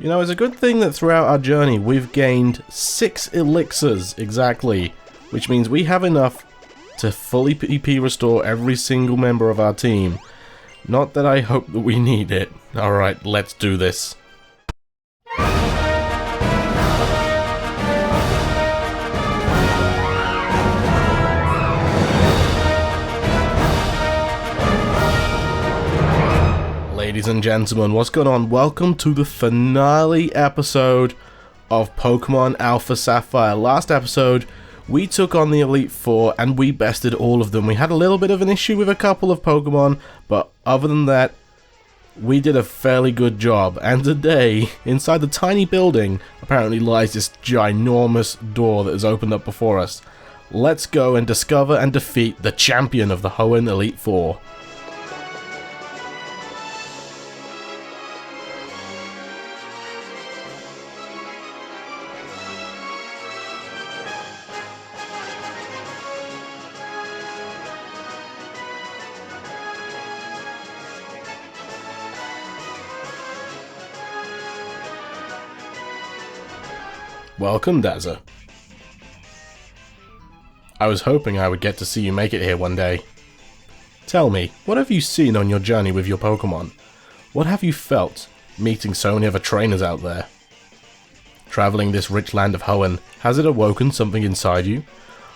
You know, it's a good thing that throughout our journey we've gained 6 elixirs exactly, which means we have enough to fully PP restore every single member of our team. Not that I hope that we need it. Alright, let's do this. Ladies and gentlemen, what's going on? Welcome to the finale episode of Pokemon Alpha Sapphire. Last episode, we took on the Elite Four and we bested all of them. We had a little bit of an issue with a couple of Pokemon, but other than that, we did a fairly good job. And today, inside the tiny building, apparently lies this ginormous door that has opened up before us. Let's go and discover and defeat the Champion of the Hoenn Elite Four. Welcome, Dazza. I was hoping I would get to see you make it here one day. Tell me, what have you seen on your journey with your Pokemon? What have you felt, meeting so many other trainers out there? Traveling this rich land of Hoenn, has it awoken something inside you?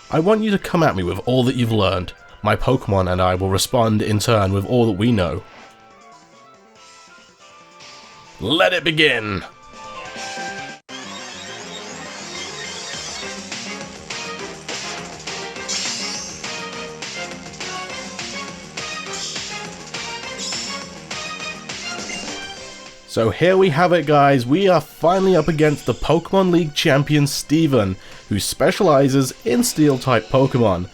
I want you to come at me with all that you've learned. My Pokemon and I will respond in turn with all that we know. Let it begin! So here we have it, guys. We are finally up against the Pokemon League champion Steven, who specializes in Steel-type Pokemon.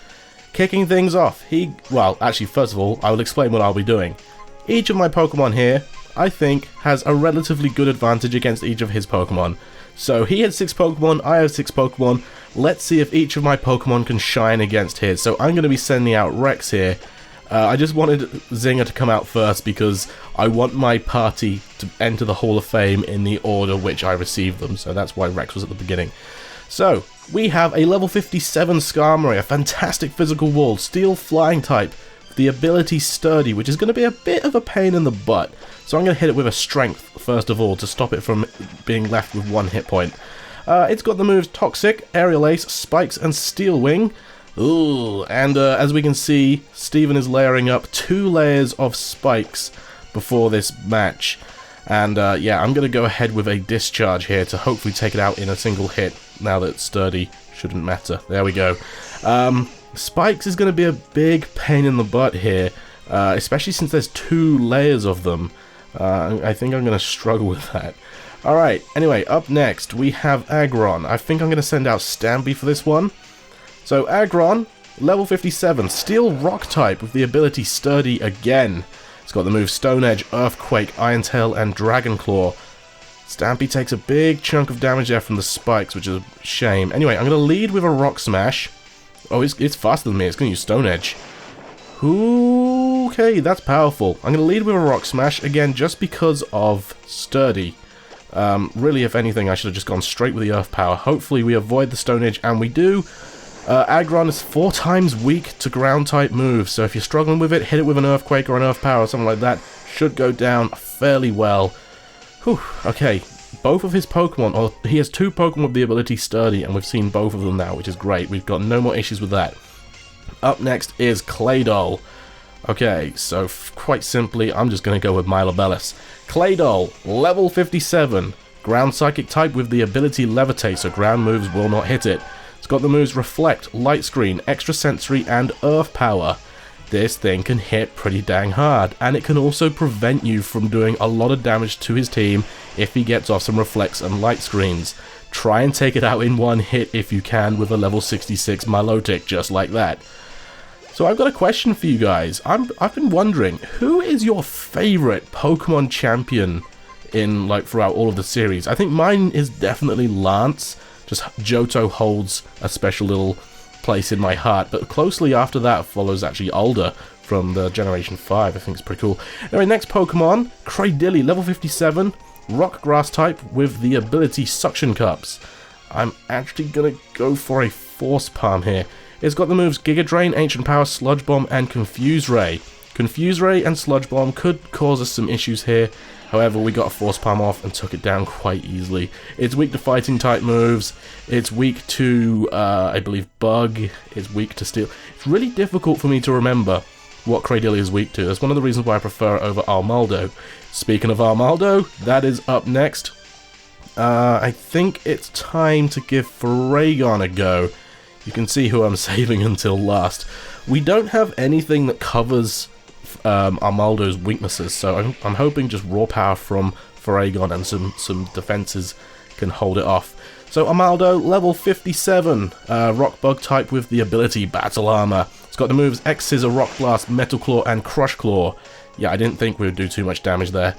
Kicking things off, well, actually, first of all, I will explain what I'll be doing. Each of my Pokemon here, I think, has a relatively good advantage against each of his Pokemon. So he has 6 Pokemon, I have 6 Pokemon. Let's see if each of my Pokemon can shine against his. So I'm going to be sending out Rex here. I just wanted Zinger to come out first because I want my party to enter the Hall of Fame in the order which I received them, so that's why Rex was at the beginning. So, we have a level 57 Skarmory, a fantastic physical wall, steel flying type, the ability Sturdy, which is going to be a bit of a pain in the butt. So I'm going to hit it with a Strength, first of all, to stop it from being left with 1 hit point. It's got the moves Toxic, Aerial Ace, Spikes, and Steel Wing. Ooh, and as we can see, Steven is layering up 2 layers of spikes before this match. And yeah, I'm going to go ahead with a Discharge here to hopefully take it out in a single hit, now that Sturdy shouldn't matter. There we go. Spikes is going to be a big pain in the butt here, especially since there's 2 layers of them. I think I'm going to struggle with that. Alright, anyway, up next we have Aggron. I think I'm going to send out Stampy for this one. So Aggron, level 57, Steel Rock type with the ability Sturdy again. It's got the moves Stone Edge, Earthquake, Iron Tail, and Dragon Claw. Stampy takes a big chunk of damage there from the spikes, which is a shame. Anyway, I'm going to lead with a Rock Smash. Oh, it's faster than me, it's going to use Stone Edge. Okay, that's powerful. I'm going to lead with a Rock Smash, again, just because of Sturdy. Really, if anything, I should have just gone straight with the Earth Power. Hopefully we avoid the Stone Edge, and we do. Aggron is 4 times weak to ground-type moves, so if you're struggling with it, hit it with an Earthquake or an Earth Power or something like that. Should go down fairly well. Whew, okay, both of his Pokemon, or he has 2 Pokemon with the ability Sturdy, and we've seen both of them now, which is great. We've got no more issues with that. Up next is Claydol. Okay, so quite simply, I'm just going to go with Milabellis. Claydol, level 57, Ground Psychic type with the ability Levitate, so ground moves will not hit it. It's got the moves Reflect, Light Screen, Extra Sensory, and Earth Power. This thing can hit pretty dang hard, and it can also prevent you from doing a lot of damage to his team if he gets off some Reflects and Light Screens. Try and take it out in 1 hit if you can with a level 66 Milotic, just like that. So I've got a question for you guys. I've been wondering, who is your favorite Pokemon champion in, like, throughout all of the series? I think mine is definitely Lance. Just Johto holds a special little place in my heart, but closely after that follows actually Alder from the Generation 5. I think it's pretty cool. Anyway, next Pokemon, Cradilly, level 57. Rock Grass type with the ability Suction Cups. I'm actually gonna go for a Force Palm here. It's got the moves Giga Drain, Ancient Power, Sludge Bomb, and Confuse Ray. Confuse Ray and Sludge Bomb could cause us some issues here. However, we got a Force Palm off and took it down quite easily. It's weak to fighting type moves. It's weak to, I believe, Bug. It's weak to Steel. It's really difficult for me to remember what Cradily is weak to. That's one of the reasons why I prefer it over Armaldo. Speaking of Armaldo, that is up next. I think it's time to give Faragon a go. You can see who I'm saving until last. We don't have anything that covers Armaldo's weaknesses, so I'm hoping just raw power from Faragon and some defenses can hold it off. So Armaldo, level 57, Rock Bug type with the ability Battle Armor. It's got the moves X Scissor, Rock Blast, Metal Claw, and Crush Claw. Yeah, I didn't think we would do too much damage there.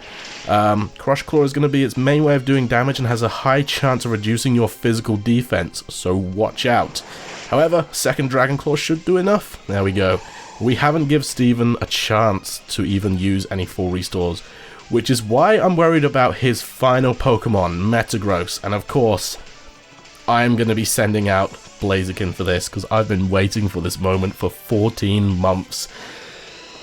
Crush Claw is going to be its main way of doing damage and has a high chance of reducing your physical defense, so watch out. However, second Dragon Claw should do enough. There we go. We haven't given Steven a chance to even use any full restores, which is why I'm worried about his final Pokemon, Metagross. And of course, I'm going to be sending out Blaziken for this, because I've been waiting for this moment for 14 months.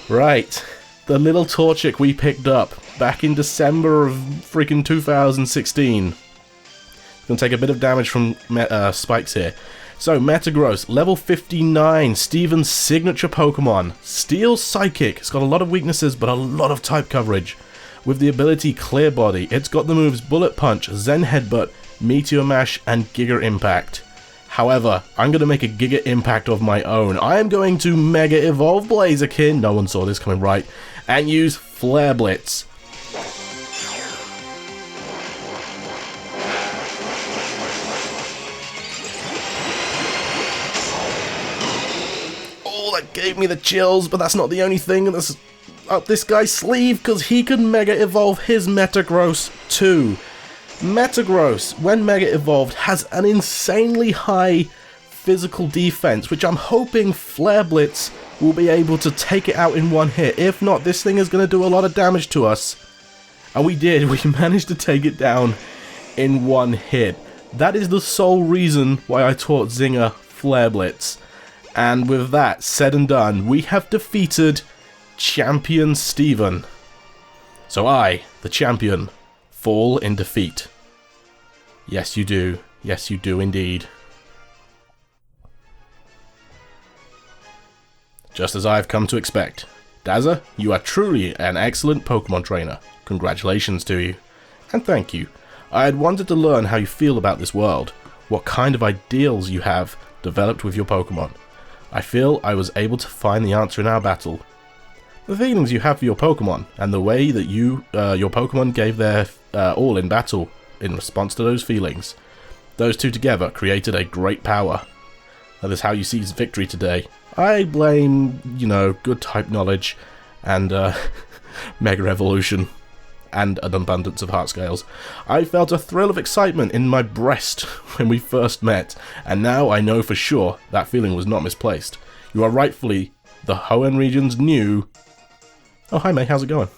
Right, the little Torchic we picked up back in December of freaking 2016. It's going to take a bit of damage from Spikes here. So, Metagross, level 59, Steven's signature Pokemon. Steel Psychic. It's got a lot of weaknesses, but a lot of type coverage. With the ability Clear Body, it's got the moves Bullet Punch, Zen Headbutt, Meteor Mash, and Giga Impact. However, I'm going to make a Giga Impact of my own. I am going to Mega Evolve Blaziken, no one saw this coming right, and use Flare Blitz. That gave me the chills, but that's not the only thing that's up this guy's sleeve, because he can Mega Evolve his Metagross too. Metagross, when Mega Evolved, has an insanely high physical defense, which I'm hoping Flare Blitz will be able to take it out in one hit. If not, this thing is going to do a lot of damage to us. And we did. We managed to take it down in one hit. That is the sole reason why I taught Zinger Flare Blitz. And with that said and done, we have defeated Champion Steven. So I, the champion, fall in defeat. Yes, you do. Yes, you do indeed. Just as I've come to expect. Dazza, you are truly an excellent Pokemon trainer. Congratulations to you. And thank you. I had wanted to learn how you feel about this world, what kind of ideals you have developed with your Pokemon. I feel I was able to find the answer in our battle. The feelings you have for your Pokemon, and the way that your Pokemon gave their all in battle in response to those feelings. Those two together created a great power. That is how you seize victory today. I blame, good type knowledge, and Mega Evolution, and an abundance of heart scales. I felt a thrill of excitement in my breast when we first met, and now I know for sure that feeling was not misplaced. You are rightfully the Hoenn region's new... Oh, hi May, how's it going?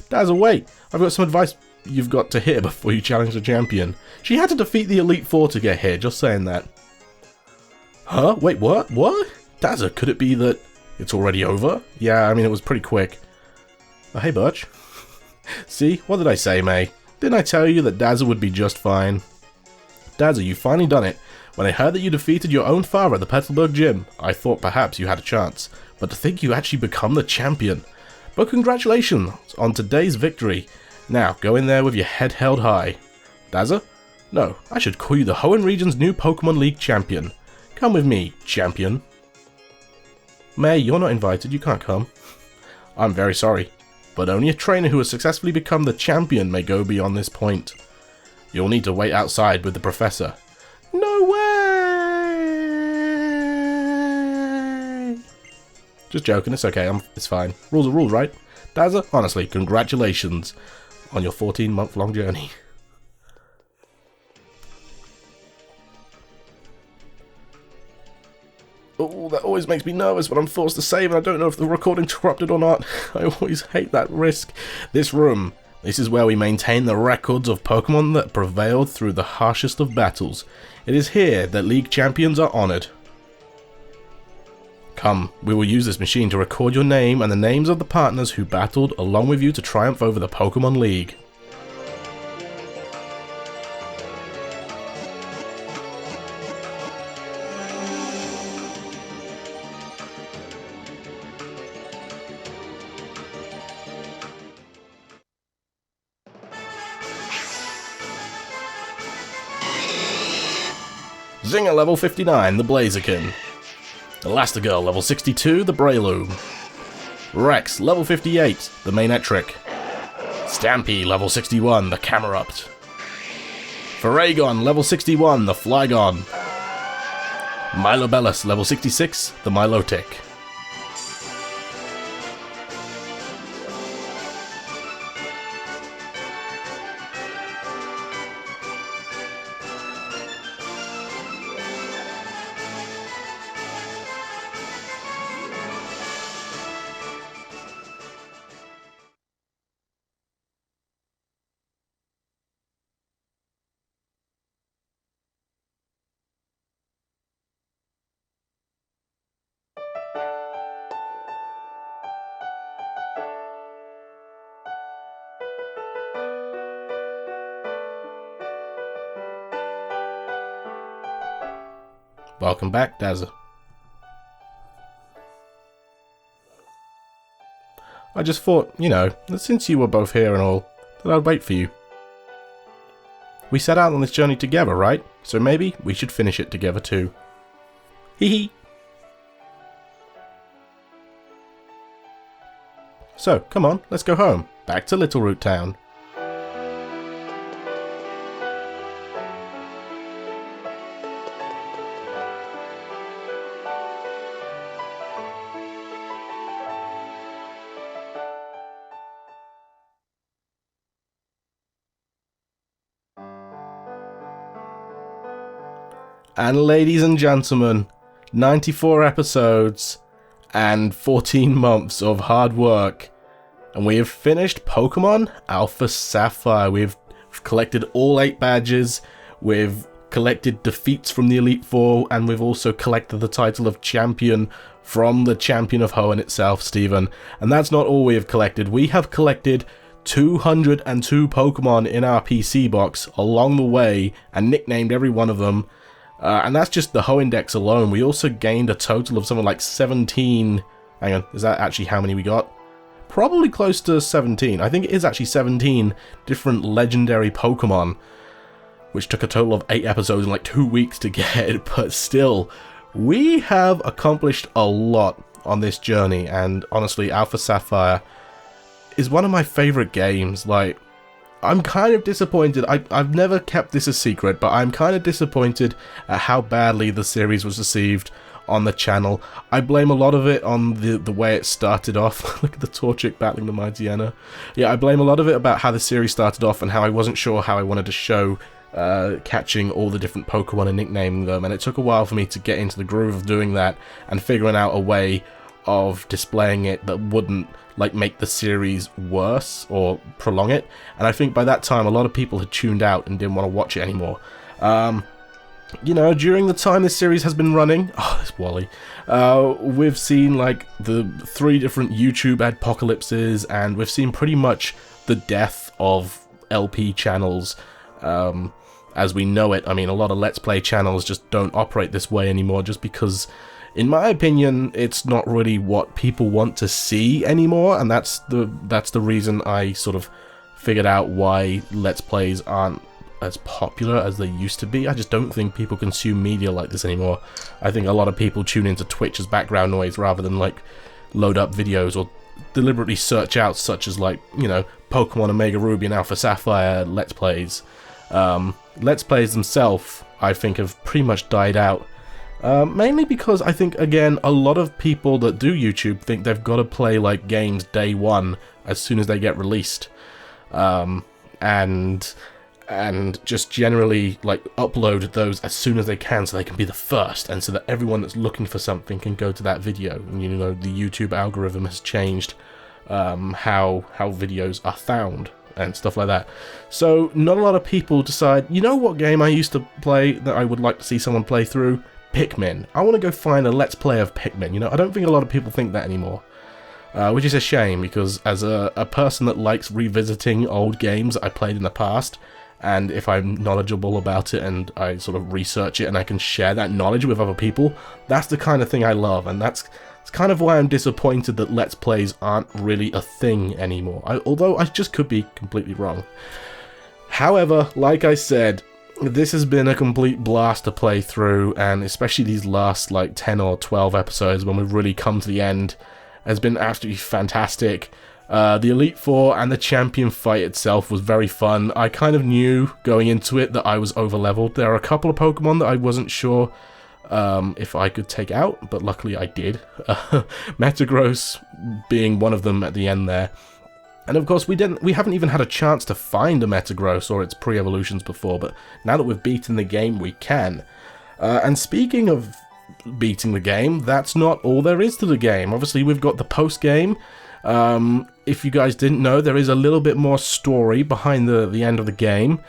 Dazza, wait! I've got some advice you've got to hear before you challenge the champion. She had to defeat the Elite Four to get here, just saying that. Huh? Wait, what? What? Dazza, could it be that it's already over? Yeah, I mean, it was pretty quick. Oh, hey, Birch. See, what did I say, May? Didn't I tell you that Dazza would be just fine? Dazza, you finally done it. When I heard that you defeated your own father at the Petalburg gym, I thought perhaps you had a chance. But to think you actually become the champion. But congratulations on today's victory. Now, go in there with your head held high. Dazza? No, I should call you the Hoenn region's new Pokemon League champion. Come with me, champion. May, you're not invited, you can't come. I'm very sorry. But only a trainer who has successfully become the champion may go beyond this point. You'll need to wait outside with the professor. No way! Just joking, it's okay, it's fine. Rules are rules, right? Dazza, honestly, congratulations on your 14-month-long journey. Oh, that always makes me nervous when I'm forced to save and I don't know if the recording's corrupted or not. I always hate that risk. This room, This is where we maintain the records of Pokemon that prevailed through the harshest of battles. It is here that League champions are honoured. Come, we will use this machine to record your name and the names of the partners who battled along with you to triumph over the Pokemon League. Zinger level 59, the Blaziken. Elastigirl level 62, the Breloom. Rex level 58, the Manectric. Stampy level 61, the Camerupt. Faragon level 61, the Flygon. Milobellus level 66, the Milotic. Welcome back, Dazza. I just thought, you know, that since you were both here and all, that I'd wait for you. We set out on this journey together, right? So maybe we should finish it together too. Hee hee. So, come on, let's go home. Back to Little Root Town. And ladies and gentlemen, 94 episodes and 14 months of hard work, and we have finished Pokemon Alpha Sapphire. We've collected all 8 badges, we've collected defeats from the Elite Four, and we've also collected the title of Champion from the Champion of Hoenn itself, Stephen. And that's not all we have collected. We have collected 202 Pokemon in our PC box along the way, and nicknamed every one of them. And that's just the Hoenn Dex alone. We also gained a total of something like 17... Hang on, is that actually how many we got? Probably close to 17. I think it is actually 17 different legendary Pokemon, which took a total of 8 episodes in like 2 weeks to get, but still, we have accomplished a lot on this journey, and honestly, Alpha Sapphire is one of my favourite games. Like, I'm kind of disappointed. I've never kept this a secret, but I'm kind of disappointed at how badly the series was received on the channel. I blame a lot of it on the way it started off. Look at the Torchic battling the Mightyena. Yeah, I blame a lot of it about how the series started off and how I wasn't sure how I wanted to show catching all the different Pokemon and nicknaming them, and it took a while for me to get into the groove of doing that and figuring out a way of displaying it that wouldn't like make the series worse or prolong it. And I think by that time a lot of people had tuned out and didn't want to watch it anymore. You know, during the time this series has been running, this Wally, we've seen like the 3 different YouTube adpocalypses, and we've seen pretty much the death of LP channels as we know it. I mean, a lot of Let's Play channels just don't operate this way anymore, just because, in my opinion, it's not really what people want to see anymore, and that's the reason I sort of figured out why Let's Plays aren't as popular as they used to be. I just don't think people consume media like this anymore. I think a lot of people tune into Twitch as background noise rather than like load up videos or deliberately search out such as like, you know, Pokemon Omega Ruby and Alpha Sapphire Let's Plays. Let's Plays themselves, I think, have pretty much died out. Mainly because I think, again, a lot of people that do YouTube think they've got to play like games day one as soon as they get released. And just generally like upload those as soon as they can so they can be the first, and so that everyone that's looking for something can go to that video. And, you know, the YouTube algorithm has changed how videos are found and stuff like that. So not a lot of people decide, you know what game I used to play that I would like to see someone play through? Pikmin. I want to go find a Let's Play of Pikmin. You know, I don't think a lot of people think that anymore. Which is a shame, because as a person that likes revisiting old games I played in the past, and if I'm knowledgeable about it and I sort of research it and I can share that knowledge with other people, that's the kind of thing I love, and that's kind of why I'm disappointed that Let's Plays aren't really a thing anymore, although I just could be completely wrong. However, like I said, this has been a complete blast to play through, and especially these last like 10 or 12 episodes when we've really come to the end has been absolutely fantastic. The Elite Four and the champion fight itself was very fun. I kind of knew going into it that I was over-leveled. There are a couple of Pokemon that I wasn't sure if I could take out, but luckily I did. Metagross being one of them at the end there. And of course we haven't even had a chance to find a Metagross or its pre-evolutions before, but now that we've beaten the game, we can. And speaking of beating the game, that's not all there is to the game. Obviously we've got the post-game. If you guys didn't know, there is a little bit more story behind the end of the game.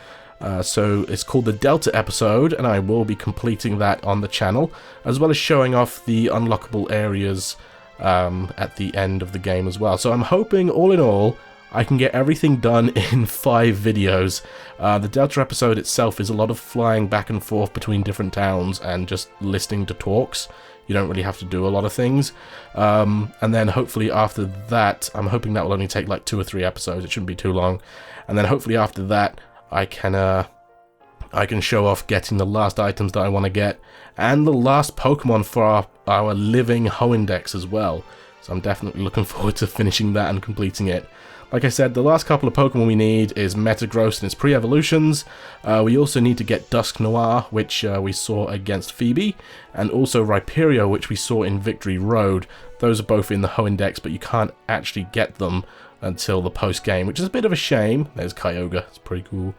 So it's called the Delta episode, and I will be completing that on the channel, as well as showing off the unlockable areas at the end of the game as well. So I'm hoping, all in all, I can get everything done in 5 videos. The Delta episode itself is a lot of flying back and forth between different towns and just listening to talks. You don't really have to do a lot of things. And then hopefully after that, I'm hoping that will only take like 2 or 3 episodes. It shouldn't be too long. And then hopefully after that, I can show off getting the last items that I want to get, and the last Pokemon for our living Hoenn as well. So I'm definitely looking forward to finishing that and completing it. Like I said, the last couple of Pokemon we need is Metagross and its pre-evolutions. We also need to get Dusknoir, which we saw against Phoebe, and also Rhyperior, which we saw in Victory Road. Those are both in the Hoenn, but you can't actually get them until the post-game, which is a bit of a shame. There's Kyogre, it's pretty cool.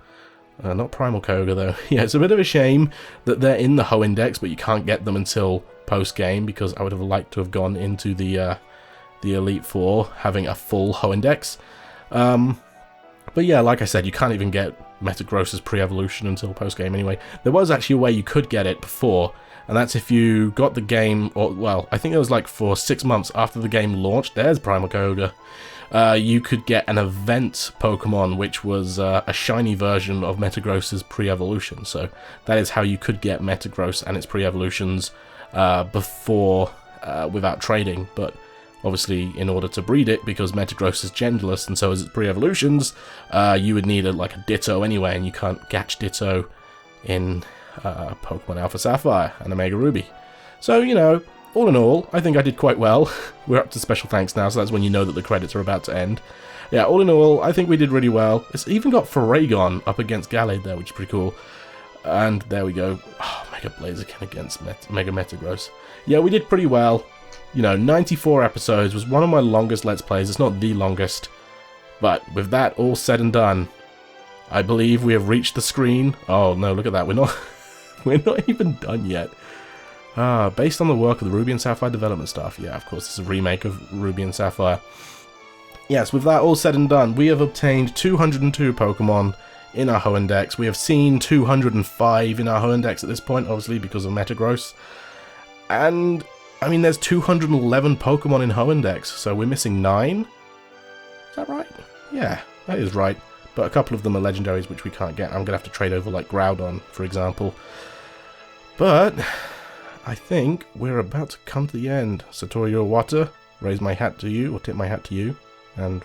Not Primal Kyogre though. Yeah, it's a bit of a shame that they're in the Hoenn, but you can't get them until post-game, because I would have liked to have gone into the Elite Four having a full Hoenn. But yeah, like I said, you can't even get Metagross's pre-evolution until post-game anyway. There was actually a way you could get it before, and that's if you got the game, or well, I think it was like for 6 months after the game launched. There's Primal Kyogre. You could get an event Pokemon, which was a shiny version of Metagross's pre-evolution. So that is how you could get Metagross and its pre-evolutions before, without trading. But obviously, in order to breed it, because Metagross is genderless and so is its pre-evolutions, you would need like a Ditto anyway, and you can't catch Ditto in Pokemon Alpha Sapphire and Omega Ruby. So, you know, all in all, I think I did quite well. We're up to special thanks now, so that's when you know that the credits are about to end. Yeah, all in all, I think we did really well. It's even got Faragon up against Gallade there, which is pretty cool. And there we go. Oh, Mega Blaziken against Mega Metagross. Yeah, we did pretty well. You know, 94 episodes was one of my longest Let's Plays. It's not the longest. But with that all said and done, I believe we have reached the screen. Oh no, look at that. We're not even done yet. Based on the work of the Ruby and Sapphire development staff. Yeah, of course, it's a remake of Ruby and Sapphire. Yes, with that all said and done, we have obtained 202 Pokemon in our Hoenn. We have seen 205 in our Hoenn at this point, obviously, because of Metagross. And, I mean, there's 211 Pokemon in Hoenn, so we're missing 9? Is that right? Yeah, that is right. But a couple of them are legendaries, which we can't get. I'm going to have to trade over, like, Groudon, for example. But I think we're about to come to the end. Satoru Iwata, raise my hat to you, or tip my hat to you, and,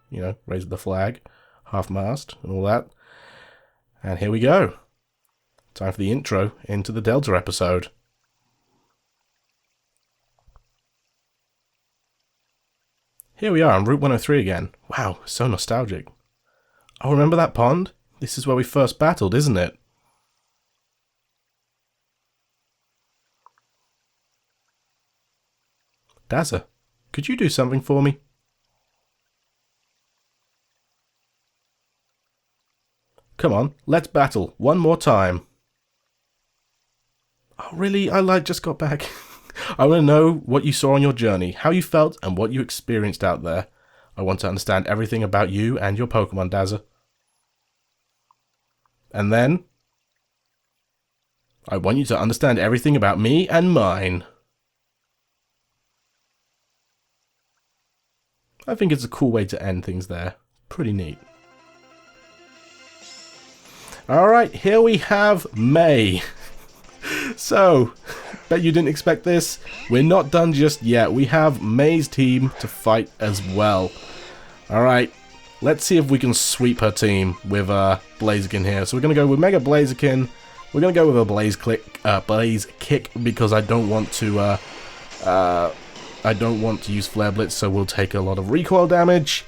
you know, raise the flag, half-mast, and all that. And here we go. Time for the intro into the Delta episode. Here we are on Route 103 again. Wow, so nostalgic. Oh, remember that pond? This is where we first battled, isn't it? Dazza, could you do something for me? Come on, let's battle one more time. Oh, really? I just got back. I want to know what you saw on your journey, how you felt, and what you experienced out there. I want to understand everything about you and your Pokemon, Dazza. And then I want you to understand everything about me and mine. I think it's a cool way to end things there. Pretty neat. Alright, here we have May. So, bet you didn't expect this. We're not done just yet. We have May's team to fight as well. Alright, let's see if we can sweep her team with Blaziken here. So we're going to go with Mega Blaziken. We're going to go with a Blaze Kick because I don't want to use Flare Blitz, so we'll take a lot of recoil damage.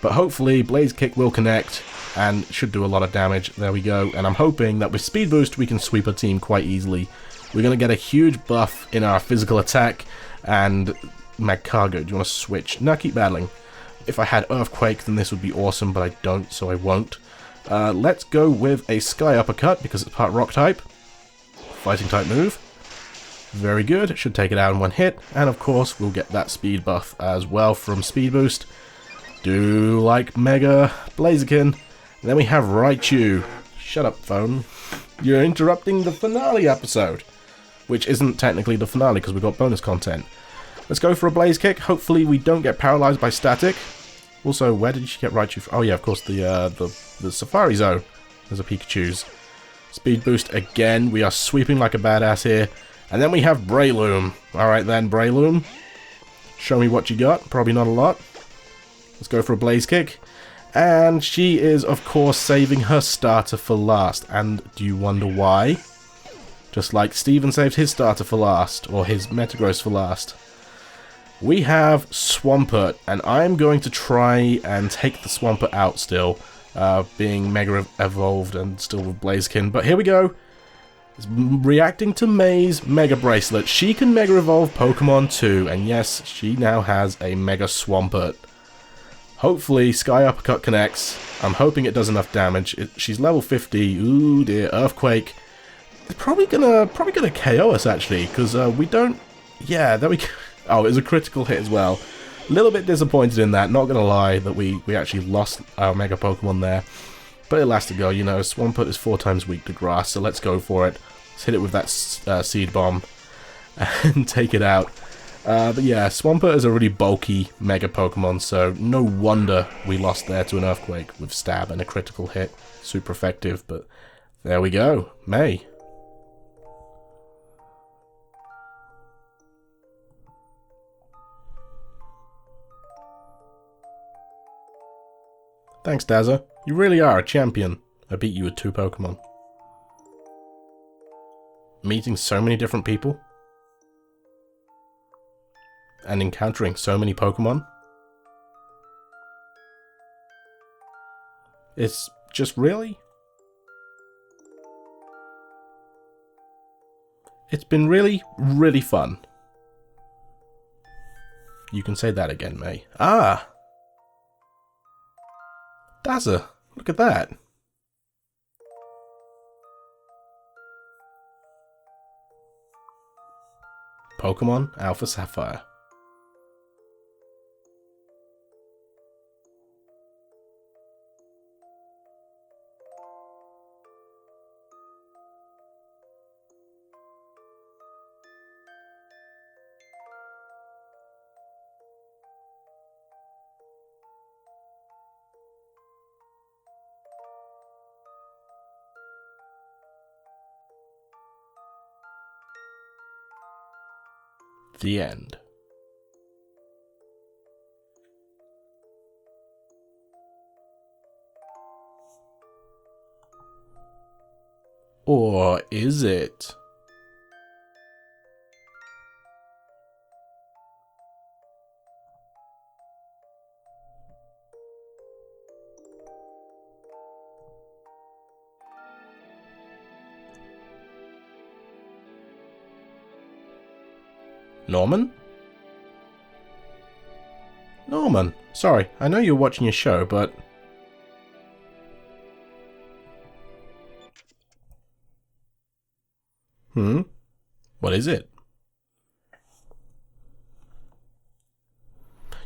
But hopefully Blaze Kick will connect and should do a lot of damage. There we go. And I'm hoping that with Speed Boost we can sweep a team quite easily. We're going to get a huge buff in our physical attack and Mag Cargo. Do you want to switch? No, keep battling. If I had Earthquake then this would be awesome, but I don't, so I won't. Let's go with a Sky Uppercut because it's part Rock type. Fighting type move. Very good. Should take it out in one hit. And of course we'll get that speed buff as well from Speed Boost. Do like Mega Blaziken. Then we have Raichu. Shut up, phone. You're interrupting the finale episode. Which isn't technically the finale because we've got bonus content. Let's go for a Blaze Kick. Hopefully we don't get paralyzed by static. Also, where did she get Raichu from? Oh yeah, of course, the Sapphire Zone. There's a Pikachu's. Speed Boost again. We are sweeping like a badass here. And then we have Breloom. Alright then, Breloom. Show me what you got. Probably not a lot. Let's go for a Blaze Kick. And she is, of course, saving her starter for last. And do you wonder why? Just like Steven saved his starter for last, or his Metagross for last. We have Swampert, and I'm going to try and take the Swampert out still, being Mega Evolved and still with Blaziken. But here we go. It's reacting to May's Mega Bracelet. She can Mega Evolve Pokemon too, and yes, she now has a Mega Swampert. Hopefully, Sky Uppercut connects. I'm hoping it does enough damage. She's level 50. Ooh dear, Earthquake. They're probably gonna KO us actually, because we don't. Yeah, there we go. Oh, it was a critical hit as well. A little bit disappointed in that. Not gonna lie that we actually lost our Mega Pokemon there. But it has to go, you know. Swampert is 4 times weak to grass, so let's go for it. Let's hit it with that Seed Bomb and take it out. But yeah, Swampert is a really bulky Mega Pokemon, so no wonder we lost there to an Earthquake with Stab and a critical hit. Super effective, but there we go. May. Thanks, Dazza. You really are a champion. I beat you with 2 Pokemon. Meeting so many different people. And encountering so many Pokemon. It's just really... It's been really, really fun. You can say that again, May. Ah! Dazza, look at that. Pokemon Alpha Sapphire. The end. Or is it? Norman? Norman, sorry, I know you're watching your show, but... What is it?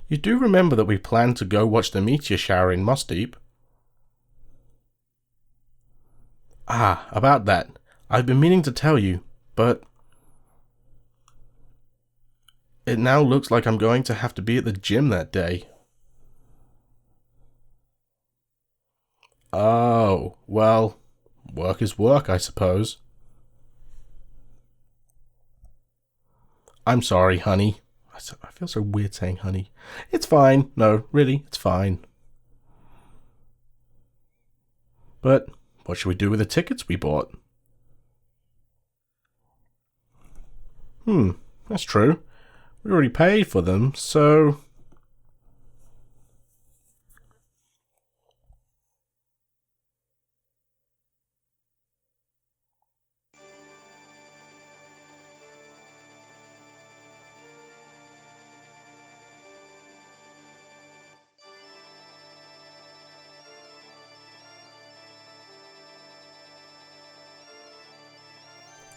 You do remember that we planned to go watch the meteor shower in Moss Deep? Ah, about that. I've been meaning to tell you, but it now looks like I'm going to have to be at the gym that day. Oh, well, work is work, I suppose. I'm sorry, honey. I feel so weird saying honey. It's fine. No, really, it's fine. But what should we do with the tickets we bought? That's true. We already paid for them, so...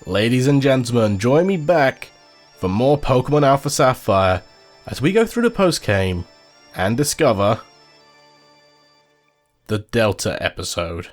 Ladies and gentlemen, join me back for more Pokemon Alpha Sapphire as we go through the post-game and discover the Delta episode.